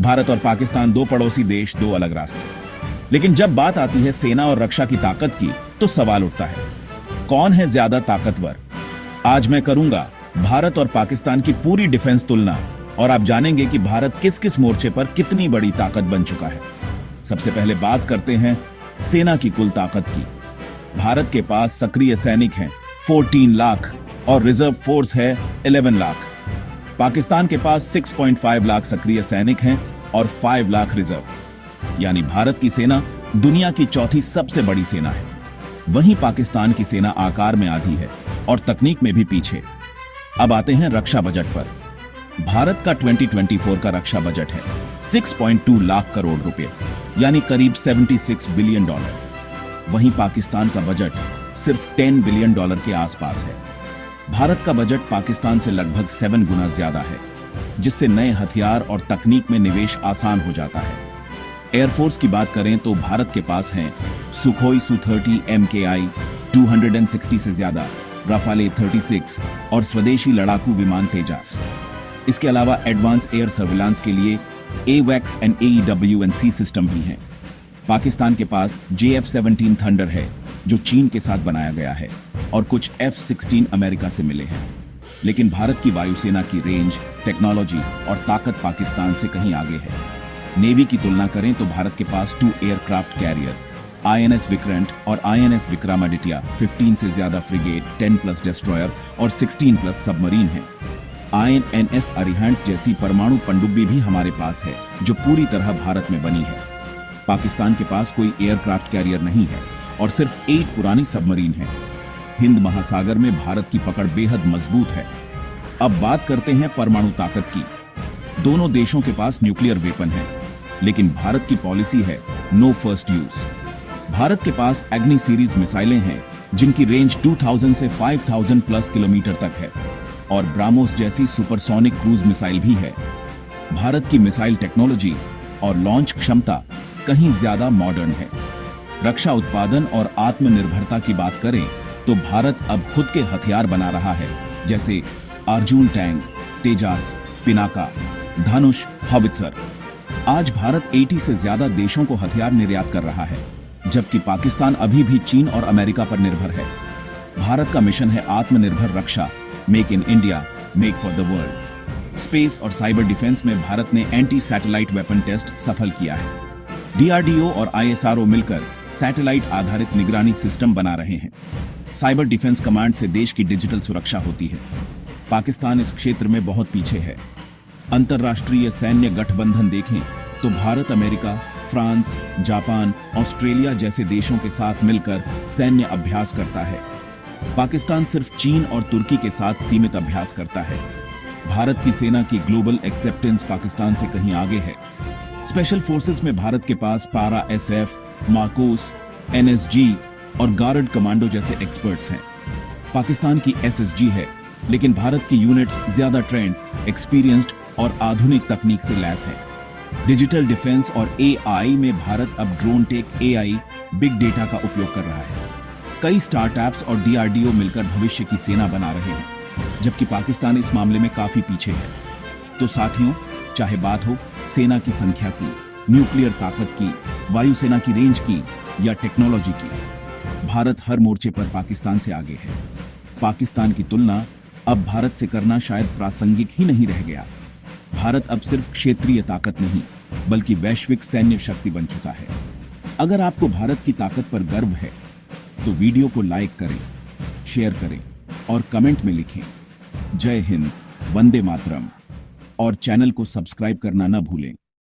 भारत और पाकिस्तान दो पड़ोसी देश, दो अलग रास्ते। लेकिन जब बात आती है सेना और रक्षा की ताकत की, तो सवाल उठता है, कौन है ज्यादा ताकतवर? आज मैं करूंगा भारत और पाकिस्तान की पूरी डिफेंस तुलना, और आप जानेंगे कि भारत किस किस मोर्चे पर कितनी बड़ी ताकत बन चुका है। सबसे पहले बात करते हैं सेना की कुल ताकत की। भारत के पास सक्रिय सैनिक हैं 14 लाख और रिजर्व फोर्स है 11 लाख। पाकिस्तान के पास 6.5 लाख सक्रिय सैनिक हैं और 5 लाख रिजर्व। यानी भारत की सेना दुनिया की चौथी सबसे बड़ी सेना है। वहीं पाकिस्तान की सेना आकार में आधी है और तकनीक में भी पीछे। अब आते हैं रक्षा बजट पर। भारत का 2024 का रक्षा बजट है 6.2 लाख करोड़ रुपए, यानी करीब 76 बिलियन डॉलर। वहीं पाकिस्तान का बजट सिर्फ 10 बिलियन डॉलर के आसपास है। भारत का बजट पाकिस्तान से लगभग 7 गुना ज्यादा है, जिससे नए हथियार और तकनीक में निवेश आसान हो जाता है। एयरफोर्स की बात करें तो भारत के पास हैं सुखोई Su-30 MKI 260 से ज्यादा, राफाले 36 और स्वदेशी लड़ाकू विमान तेजास। इसके अलावा एडवांस एयर सर्विलांस के लिए AWACS एंड AEW&C सिस्टम भी हैं। पाकिस्तान के पास JF-17 थंडर है, जो चीन के साथ बनाया गया है, और कुछ F-16 अमेरिका से मिले हैं। लेकिन भारत की वायुसेना की रेंज, टेक्नोलॉजी और ताकत पाकिस्तान से कहीं आगे है। नेवी की तुलना करें तो भारत के पास 2 एयरक्राफ्ट कैरियर INS विक्रांत और INS विक्रमादित्य, 15 से ज्यादा फ्रिगेट, 10+ डिस्ट्रॉयर और 16+ सबमरीन हैं। INS अरिहंत जैसी परमाणु पनडुब्बी भी हमारे पास है, जो पूरी तरह भारत में बनी है। पाकिस्तान के पास कोई एयरक्राफ्ट कैरियर नहीं है और सिर्फ 8 पुरानी सबमरीन है। हिंद महासागर में भारत की पकड़ बेहद मजबूत है। अब बात करते हैं परमाणु ताकत की। दोनों देशों के पास न्यूक्लियर वेपन है, लेकिन भारत की पॉलिसी है नो फर्स्ट यूज। भारत के पास अग्नि सीरीज मिसाइलें हैं, जिनकी रेंज 2000 से 5000 प्लस किलोमीटर तक है, और ब्राह्मोस जैसी सुपरसोनिक क्रूज मिसाइल भी है। भारत की मिसाइल टेक्नोलॉजी और लॉन्च क्षमता कहीं ज्यादा मॉडर्न है। रक्षा उत्पादन और आत्मनिर्भरता की बात करें तो भारत अब खुद के हथियार बना रहा है, जैसे अर्जुन टैंक, तेजास, पिनाका, धनुष, हवित्सर। आज भारत 80 से ज्यादा देशों को हथियार निर्यात कर रहा है, जबकि पाकिस्तान अभी भी चीन और अमेरिका पर निर्भर है। भारत का मिशन है आत्मनिर्भर रक्षा, make in India, make for the world. Space और साइबर डिफेंस में भारत ने एंटी सैटेलाइट वेपन टेस्ट सफल किया है। DRDO और ISRO मिलकर सैटेलाइट आधारित निगरानी सिस्टम बना रहे हैं। साइबर डिफेंस कमांड से देश की डिजिटल सुरक्षा होती है। पाकिस्तान इस क्षेत्र में बहुत पीछे है। अंतर्राष्ट्रीय सैन्य गठबंधन देखें तो Bharat America, France, Japan, Australia जैसे देशों के साथ मिलकर सैन्य अभ्यास करता है। पाकिस्तान सिर्फ चीन और तुर्की के साथ सीमित अभ्यास करता है। भारत की सेना की ग्लोबल एक्सेप्टेंस पाकिस्तान से कहीं आगे है। स्पेशल फोर्सेस में भारत के पास पारा SF, मार्कोस, NSG और गार्ड कमांडो जैसे एक्सपर्ट्स हैं। पाकिस्तान की SSG है, लेकिन भारत की यूनिट्स ज्यादा ट्रेंड, एक्सपीरियंस्ड और आधुनिक तकनीक से लैस है। डिजिटल डिफेंस और AI में भारत अब drone tech, AI, big data का उपयोग कर रहा है। कई स्टार्टअप्स और DRDO मिलकर भविष्य की सेना बना रहे हैं, जबकि पाकिस्तान इस मामले में काफी पीछे है। तो साथियों, चाहे बात हो सेना की संख्या की, न्यूक्लियर ताकत की, वायुसेना की रेंज की या टेक्नोलॉजी की, भारत हर मोर्चे पर पाकिस्तान से आगे है। पाकिस्तान की तुलना अब भारत से करना शायद प्रासंगिक ही नहीं रह गया। भारत अब सिर्फ क्षेत्रीय ताकत नहीं, बल्कि वैश्विक सैन्य शक्ति बन चुका है। अगर आपको भारत की ताकत पर गर्व है, तो वीडियो को लाइक करें, शेयर करें और कमेंट में लिखें जय हिंद, वंदे मातरम, और चैनल को सब्सक्राइब करना न भूलें।